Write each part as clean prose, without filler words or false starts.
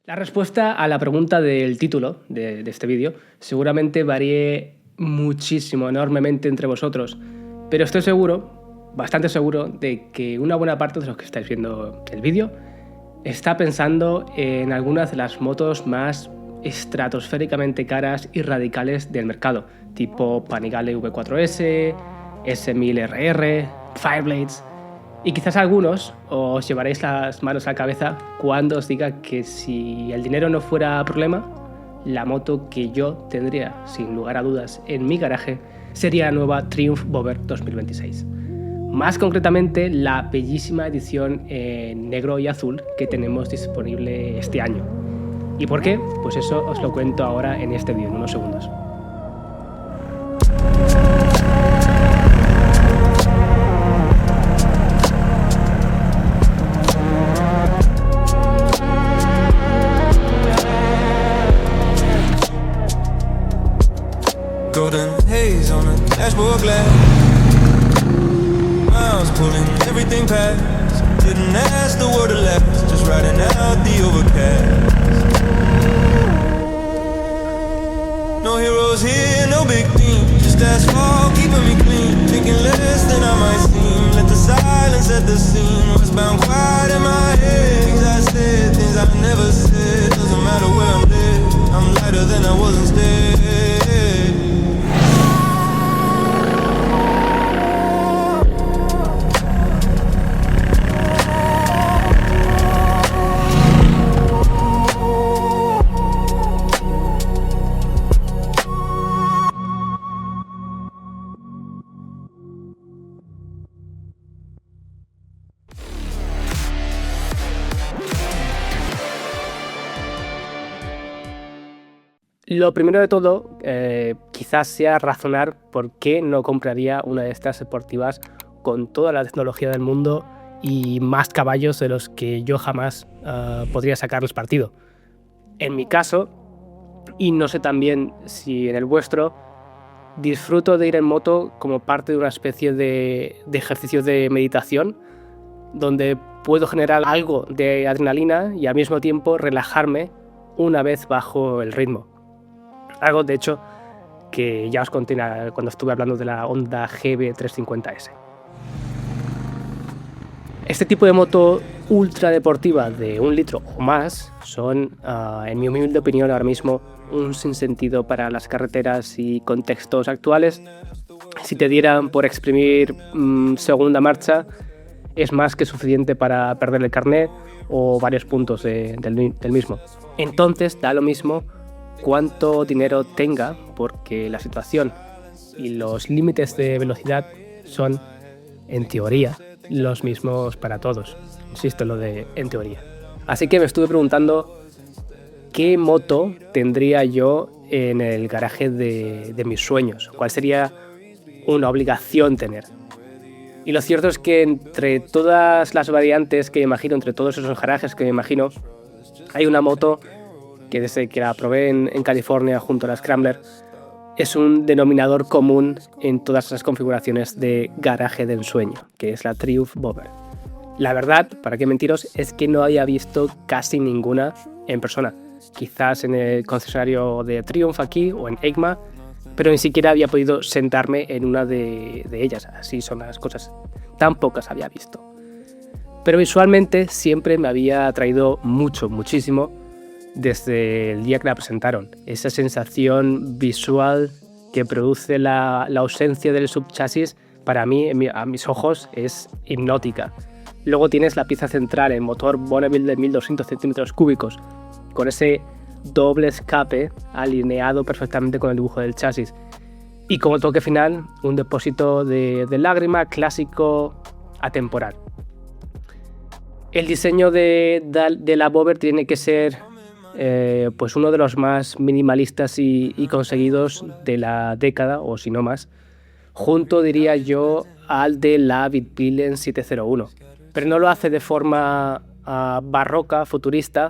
La respuesta a la pregunta del título de este vídeo seguramente varíe muchísimo, enormemente entre vosotros, pero estoy seguro, bastante seguro, de que una buena parte de los que estáis viendo el vídeo está pensando en algunas de las motos más estratosféricamente caras y radicales del mercado, tipo Panigale V4S, S1000RR, Fireblades. Y quizás algunos os llevaréis las manos a la cabeza cuando os diga que si el dinero no fuera problema, la moto que yo tendría sin lugar a dudas en mi garaje sería la nueva Triumph Bobber 2026. Más concretamente, la bellísima edición en negro y azul que tenemos disponible este año. ¿Y por qué? Pues eso os lo cuento ahora en este vídeo, en unos segundos. Golden haze on a dashboard glass. Miles pulling everything past. Didn't ask the world to last. Just riding out the overcast. No heroes here, no big theme. Just asphalt keeping me clean. Thinking less than I might seem. Let the silence set the scene. Westbound quiet in my head. Things I said, things I never said. Doesn't matter where I'm led. I'm lighter than I was instead. Lo primero de todo, quizás sea razonar por qué no compraría una de estas deportivas con toda la tecnología del mundo y más caballos de los que yo jamás podría sacarles partido. En mi caso, y no sé también si en el vuestro, disfruto de ir en moto como parte de una especie de ejercicio de meditación, donde puedo generar algo de adrenalina y al mismo tiempo relajarme una vez bajo el ritmo. Algo, de hecho, que ya os conté cuando estuve hablando de la Honda GB350S. Este tipo de moto ultra deportiva de 1 litro o más son, en mi humilde opinión, ahora mismo un sinsentido para las carreteras y contextos actuales. Si te dieran por exprimir segunda marcha, es más que suficiente para perder el carnet o varios puntos del mismo. Entonces da lo mismo cuánto dinero tenga, porque la situación y los límites de velocidad son, en teoría, los mismos para todos. Insisto, lo de en teoría. Así que me estuve preguntando qué moto tendría yo en el garaje de mis sueños, cuál sería una obligación tener. Y lo cierto es que entre todas las variantes que me imagino, entre todos esos garajes que me imagino, hay una moto que desde que la probé en California junto a la Scrambler, es un denominador común en todas esas configuraciones de garaje de ensueño, que es la Triumph Bobber. La verdad, para qué mentiros, es que no había visto casi ninguna en persona. Quizás en el concesionario de Triumph aquí o en EICMA, pero ni siquiera había podido sentarme en una de ellas. Así son las cosas. Tan pocas había visto. Pero visualmente siempre me había atraído muchísimo desde el día que la presentaron. Esa sensación visual que produce la ausencia del subchasis, para mí, a mis ojos, es hipnótica. Luego tienes la pieza central, el motor Bonneville de 1200 centímetros cúbicos, con ese doble escape alineado perfectamente con el dibujo del chasis. Y como toque final, un depósito de lágrima clásico atemporal. El diseño de la Bobber tiene que ser pues uno de los más minimalistas y conseguidos de la década, o si no más, junto, diría yo, al de la Bitbillen 701. Pero no lo hace de forma barroca, futurista,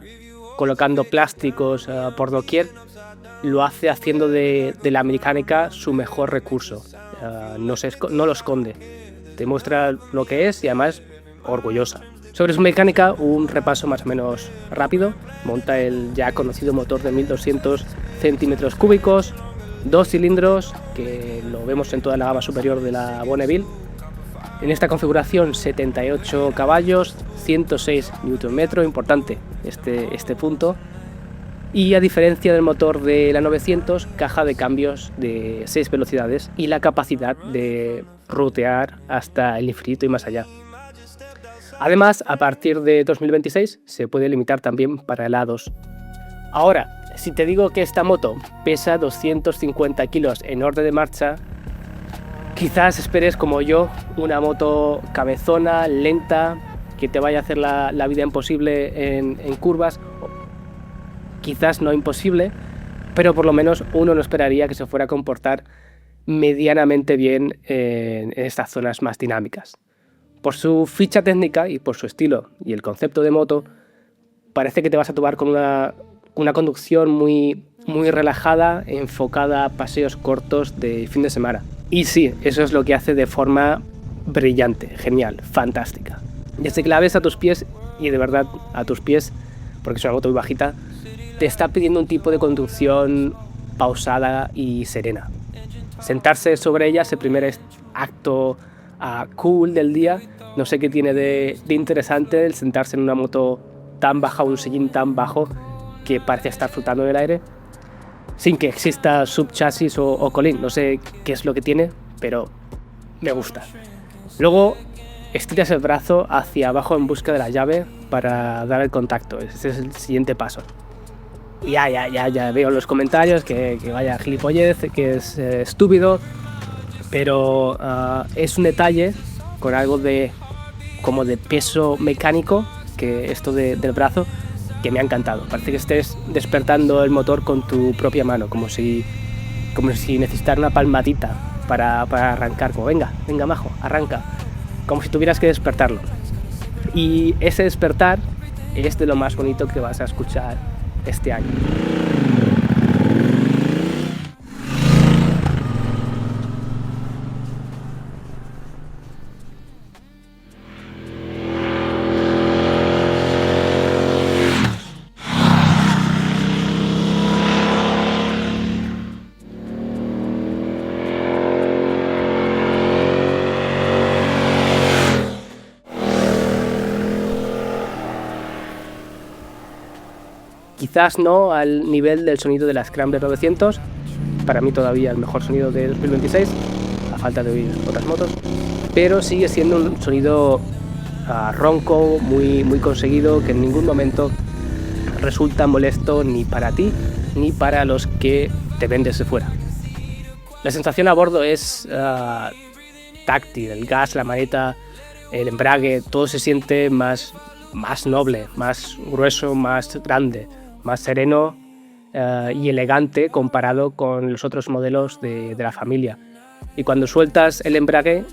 colocando plásticos por doquier. Lo hace haciendo de la mecánica su mejor recurso. No lo esconde. Te muestra lo que es y además orgullosa. Sobre su mecánica, un repaso más o menos rápido. Monta el ya conocido motor de 1200 centímetros cúbicos, 2 cilindros, que lo vemos en toda la gama superior de la Bonneville. En esta configuración 78 caballos, 106 Nm, importante este punto. Y a diferencia del motor de la 900, caja de cambios de 6 velocidades y la capacidad de rutear hasta el infinito y más allá. Además, a partir de 2026 se puede limitar también para helados. Ahora, si te digo que esta moto pesa 250 kilos en orden de marcha, quizás esperes como yo una moto cabezona, lenta, que te vaya a hacer la vida imposible en curvas. Quizás no imposible, pero por lo menos uno no esperaría que se fuera a comportar medianamente bien en estas zonas más dinámicas. Por su ficha técnica y por su estilo y el concepto de moto, parece que te vas a tomar con una conducción muy relajada, enfocada a paseos cortos de fin de semana. Y sí, eso es lo que hace de forma brillante, genial, fantástica. Desde que la ves a tus pies, y de verdad a tus pies, porque es una moto muy bajita, te está pidiendo un tipo de conducción pausada y serena. Sentarse sobre ella es el primer acto cool del día. No sé qué tiene de interesante el sentarse en una moto tan baja, un sillín tan bajo que parece estar flotando en el aire sin que exista subchasis o colín. No sé qué es lo que tiene, pero me gusta. Luego estiras el brazo hacia abajo en busca de la llave para dar el contacto. Ese es el siguiente paso. Ya veo en los comentarios que vaya gilipollez, que es estúpido, pero es un detalle con algo como de peso mecánico, que esto del brazo, que me ha encantado. Parece que estés despertando el motor con tu propia mano, como si necesitara una palmadita para arrancar, como venga majo, arranca, como si tuvieras que despertarlo. Y ese despertar es de lo más bonito que vas a escuchar este año. Quizás no al nivel del sonido de la Scrambler 900, para mí todavía el mejor sonido de 2026, a falta de oír otras motos, pero sigue siendo un sonido ronco, muy conseguido, que en ningún momento resulta molesto ni para ti ni para los que te ven desde fuera. La sensación a bordo es táctil, el gas, la maneta, el embrague, todo se siente más noble, más grueso, más grande, más sereno y elegante comparado con los otros modelos de la familia. Y cuando sueltas el embrague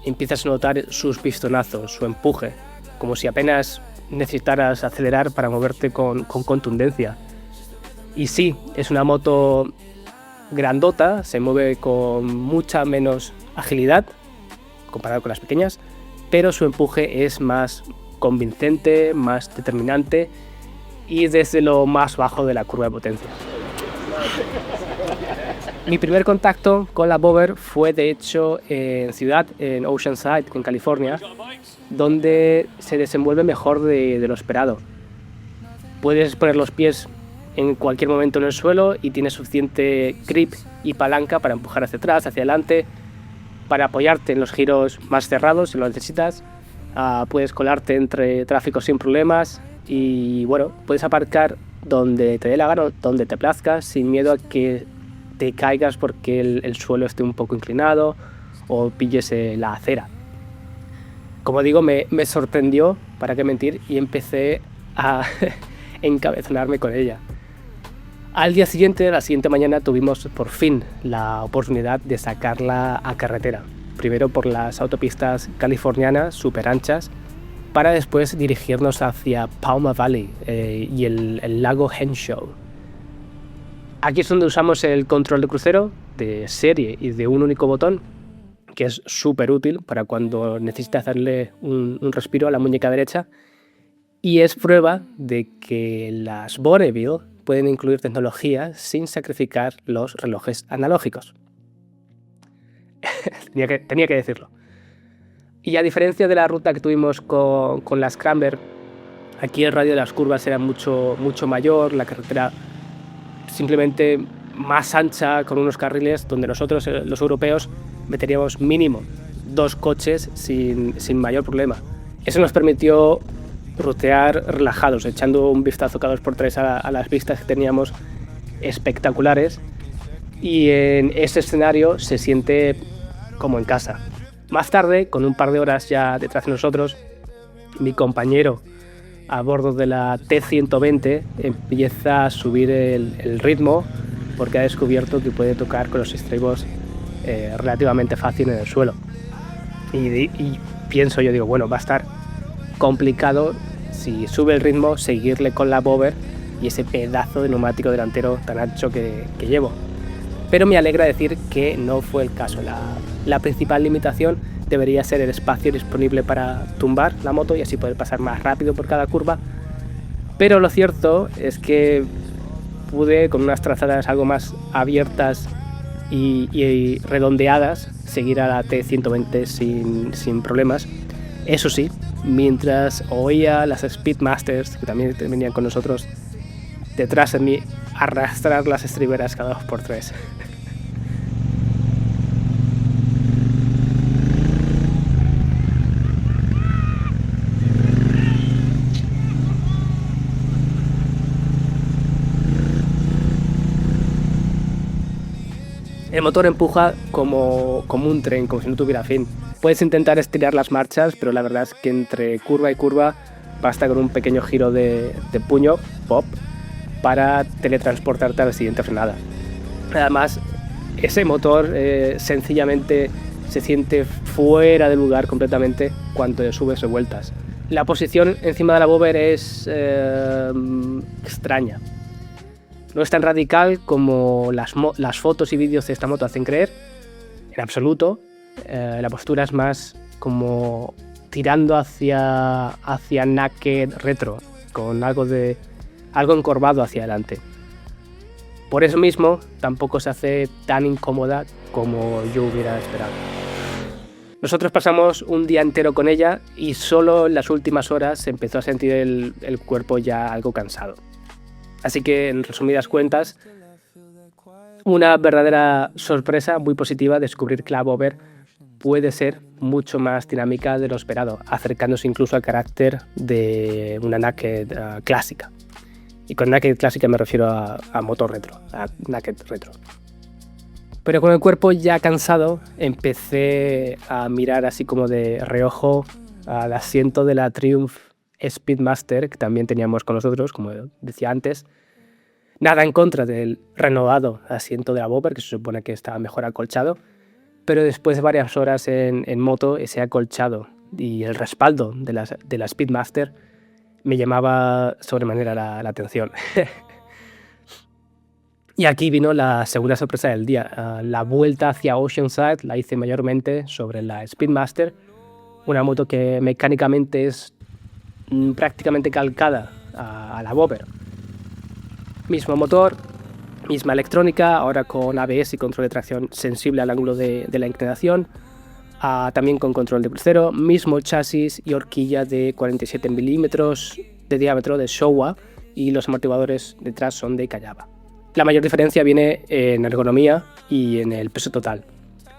empiezas a notar sus pistonazos, su empuje, como si apenas necesitaras acelerar para moverte con contundencia. Y sí, es una moto grandota, se mueve con mucha menos agilidad comparado con las pequeñas, pero su empuje es más convincente, más determinante y desde lo más bajo de la curva de potencia. Mi primer contacto con la Bobber fue de hecho en ciudad, en Oceanside, en California, donde se desenvuelve mejor de lo esperado. Puedes poner los pies en cualquier momento en el suelo y tienes suficiente grip y palanca para empujar hacia atrás, hacia adelante, para apoyarte en los giros más cerrados si lo necesitas. Puedes colarte entre tráfico sin problemas y bueno, puedes aparcar donde te dé la gana, donde te plazca, sin miedo a que te caigas porque el suelo esté un poco inclinado o pilles la acera. Como digo, me sorprendió, para qué mentir, y empecé a encabezonarme con ella. Al día siguiente, la siguiente mañana, tuvimos por fin la oportunidad de sacarla a carretera. Primero por las autopistas californianas súper anchas, para después dirigirnos hacia Palma Valley y el lago Henshaw. Aquí es donde usamos el control de crucero de serie y de un único botón, que es súper útil para cuando necesitas darle un respiro a la muñeca derecha Y es prueba de que las Boreville pueden incluir tecnología sin sacrificar los relojes analógicos. tenía que decirlo. Y a diferencia de la ruta que tuvimos con la Scrambler, aquí el radio de las curvas era mucho mayor, la carretera simplemente más ancha, con unos carriles donde nosotros, los europeos, meteríamos mínimo 2 coches sin mayor problema. Eso nos permitió rutear relajados, echando un vistazo cada 2x3 a las vistas que teníamos espectaculares, y en ese escenario se siente como en casa. Más tarde, con un par de horas ya detrás de nosotros, mi compañero a bordo de la T120 empieza a subir el ritmo, porque ha descubierto que puede tocar con los estribos relativamente fácil en el suelo. Y pienso, yo digo, bueno, va a estar complicado, si sube el ritmo, seguirle con la bobber y ese pedazo de neumático delantero tan ancho que llevo. Pero me alegra decir que no fue el caso. La principal limitación debería ser el espacio disponible para tumbar la moto y así poder pasar más rápido por cada curva. Pero lo cierto es que pude, con unas trazadas algo más abiertas y redondeadas, seguir a la T120 sin problemas. Eso sí, mientras oía las Speedmasters, que también venían con nosotros, detrás de mí, arrastrar las estriberas cada 2x3. El motor empuja como un tren, como si no tuviera fin. Puedes intentar estirar las marchas, pero la verdad es que entre curva y curva basta con un pequeño giro de puño, pop, para teletransportarte a la siguiente frenada. Además, ese motor sencillamente se siente fuera de lugar completamente cuando subes de vueltas. La posición encima de la bobber es extraña. No es tan radical como las fotos y vídeos de esta moto hacen creer, en absoluto. La postura es más como tirando hacia naked retro, con algo encorvado hacia adelante. Por eso mismo, tampoco se hace tan incómoda como yo hubiera esperado. Nosotros pasamos un día entero con ella y solo en las últimas horas se empezó a sentir el cuerpo ya algo cansado. Así que, en resumidas cuentas, una verdadera sorpresa muy positiva descubrir que la bobber puede ser mucho más dinámica de lo esperado, acercándose incluso al carácter de una naked clásica. Y con naked clásica me refiero a motor retro, a naked retro. Pero con el cuerpo ya cansado, empecé a mirar así como de reojo al asiento de la Triumph Speedmaster, que también teníamos con nosotros, como decía antes. Nada en contra del renovado asiento de la bobber, que se supone que está mejor acolchado, pero después de varias horas en moto, ese acolchado y el respaldo de la Speedmaster me llamaba sobremanera la atención. Y aquí vino la segunda sorpresa del día. La vuelta hacia Oceanside la hice mayormente sobre la Speedmaster, una moto que mecánicamente es prácticamente calcada a la bobber. Mismo motor, misma electrónica, ahora con ABS y control de tracción sensible al ángulo de la inclinación, también con control de crucero, mismo chasis y horquilla de 47 milímetros de diámetro de Showa, y los amortiguadores detrás son de Kayaba. La mayor diferencia viene en ergonomía y en el peso total.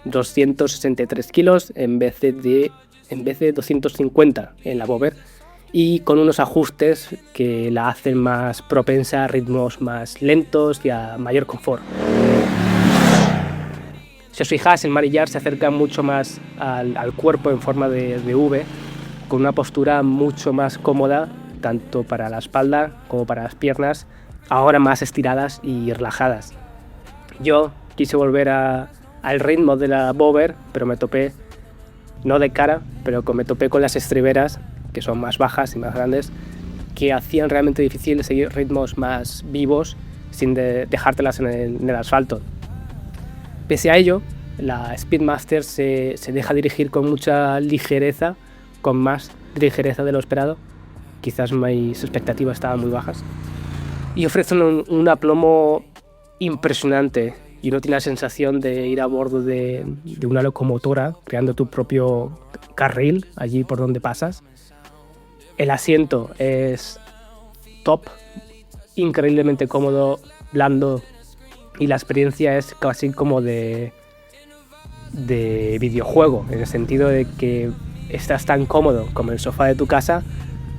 263 kilos en vez de 250 en la bobber, y con unos ajustes que la hacen más propensa a ritmos más lentos y a mayor confort. Si os fijáis, el manillar se acerca mucho más al cuerpo en forma de V, con una postura mucho más cómoda, tanto para la espalda como para las piernas, ahora más estiradas y relajadas. Yo quise volver al ritmo de la bobber, pero me topé, no de cara, pero me topé con las estriberas, que son más bajas y más grandes, que hacían realmente difícil seguir ritmos más vivos sin dejártelas en el asfalto. Pese a ello, la Speedmaster se deja dirigir con mucha ligereza, con más ligereza de lo esperado, quizás mis expectativas estaban muy bajas. Y ofrecen un aplomo impresionante y uno tiene la sensación de ir a bordo de una locomotora, creando tu propio carril allí por donde pasas. El asiento es top, increíblemente cómodo, blando, y la experiencia es casi como de videojuego, en el sentido de que estás tan cómodo como el sofá de tu casa,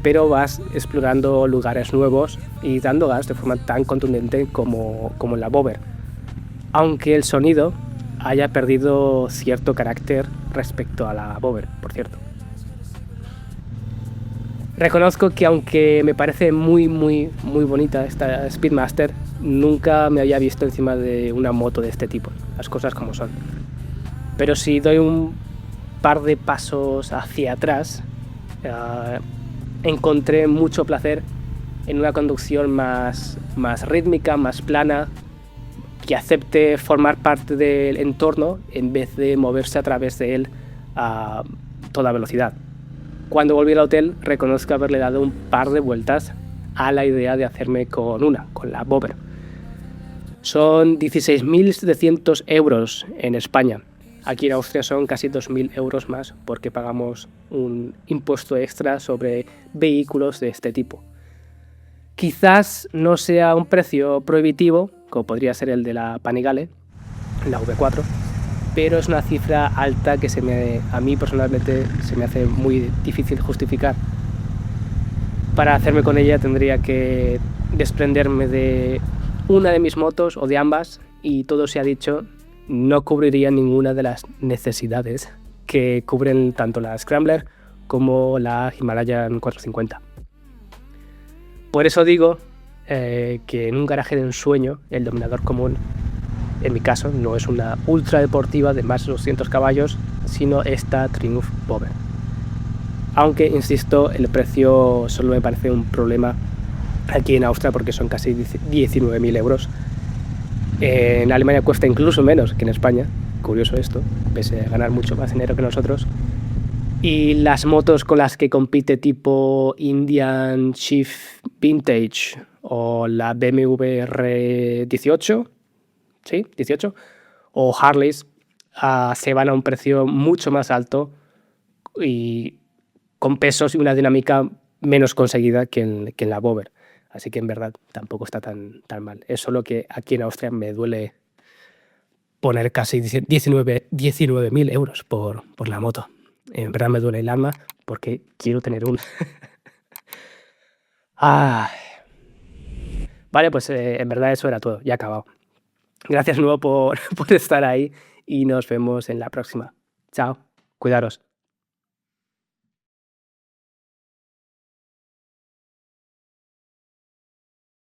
pero vas explorando lugares nuevos y dando gas de forma tan contundente como en la Bobber, aunque el sonido haya perdido cierto carácter respecto a la Bobber, por cierto. Reconozco que aunque me parece muy bonita esta Speedmaster, nunca me había visto encima de una moto de este tipo, las cosas como son. Pero si doy un par de pasos hacia atrás, encontré mucho placer en una conducción más rítmica, más plana, que acepte formar parte del entorno en vez de moverse a través de él a toda velocidad. Cuando volví al hotel, reconozco haberle dado un par de vueltas a la idea de hacerme con la Bobber. Son 16.700 euros en España. Aquí en Austria son casi 2.000 euros más porque pagamos un impuesto extra sobre vehículos de este tipo. Quizás no sea un precio prohibitivo, como podría ser el de la Panigale, la V4, pero es una cifra alta que a mí personalmente se me hace muy difícil justificar. Para hacerme con ella tendría que desprenderme de una de mis motos o de ambas, y todo se ha dicho, no cubriría ninguna de las necesidades que cubren tanto la Scrambler como la Himalayan 450. Por eso digo que en un garaje de ensueño el dominador común, en mi caso, no es una ultra deportiva de más de 200 caballos, sino esta Triumph Bobber. Aunque, insisto, el precio solo me parece un problema aquí en Austria porque son casi 19.000 euros. En Alemania cuesta incluso menos que en España, curioso esto, pese a ganar mucho más dinero que nosotros. Y las motos con las que compite tipo Indian Chief Vintage o la BMW R18, ¿sí? 18, o Harleys, se van a un precio mucho más alto y con pesos y una dinámica menos conseguida que en la Bobber. Así que en verdad tampoco está tan mal. Es solo que aquí en Austria me duele poner casi 19.000 euros por la moto. En verdad me duele el alma porque quiero tener una. Vale, pues en verdad eso era todo. Ya he acabado. Gracias de nuevo por estar ahí y nos vemos en la próxima. Chao. Cuidaros.